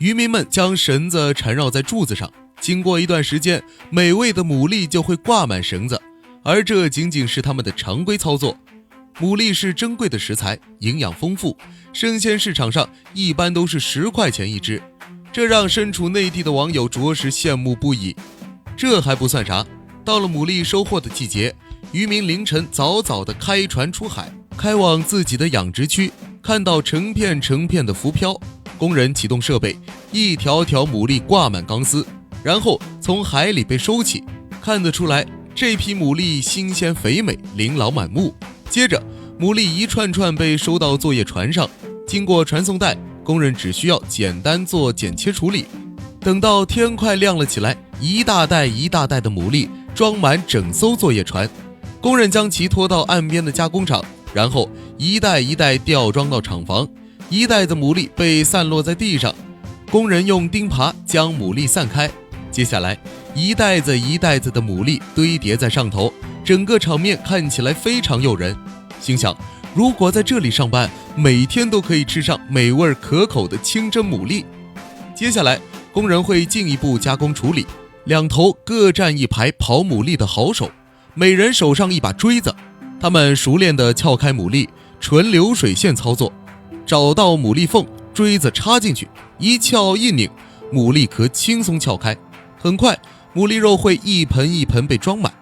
渔民们将绳子缠绕在柱子上，经过一段时间，美味的牡蛎就会挂满绳子，而这仅仅是他们的常规操作。牡蛎是珍贵的食材，营养丰富，生鲜市场上一般都是10块钱一只，这让身处内地的网友着实羡慕不已。这还不算啥，到了牡蛎收获的季节，渔民凌晨早早地开船出海，开往自己的养殖区，看到成片成片的浮漂，工人启动设备，一条条牡蛎挂满钢丝，然后从海里被收起，看得出来这批牡蛎新鲜肥美，琳琅满目。接着牡蛎一串串被收到作业船上，经过传送带，工人只需要简单做剪切处理。等到天快亮了起来，一大袋一大袋的牡蛎装满整艘作业船，工人将其拖到岸边的加工厂，然后一袋一袋吊装到厂房，一袋子牡蛎被散落在地上，工人用钉耙将牡蛎散开，接下来一袋子一袋子的牡蛎堆叠在上头，整个场面看起来非常诱人。心想，如果在这里上班，每天都可以吃上美味可口的清蒸牡蛎。接下来工人会进一步加工处理，两头各站一排刨牡蛎的好手，每人手上一把锥子，他们熟练地撬开牡蛎，纯流水线操作，找到牡蛎缝，锥子插进去，一撬一拧，牡蛎壳轻松撬开。很快牡蛎肉会一盆一盆被装满，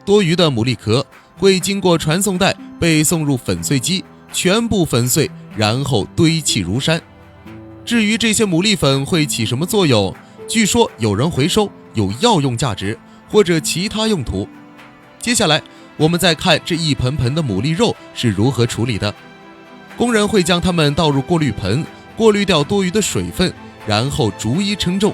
多余的牡蛎壳会经过传送带被送入粉碎机，全部粉碎，然后堆砌如山。至于这些牡蛎粉会起什么作用，据说有人回收，有药用价值或者其他用途。接下来我们再看这一盆盆的牡蛎肉是如何处理的。工人会将它们倒入过滤盆，过滤掉多余的水分，然后逐一称重，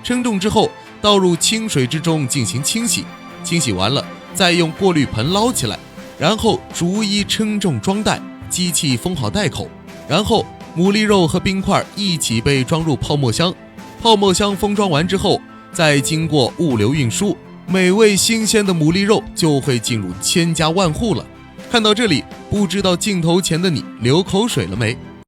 称重之后倒入清水之中进行清洗，清洗完了再用过滤盆捞起来，然后逐一称重装袋，机器封好袋口，然后牡蛎肉和冰块一起被装入泡沫箱，泡沫箱封装完之后，再经过物流运输，美味新鲜的牡蛎肉就会进入千家万户了。看到这里，不知道镜头前的你流口水了没？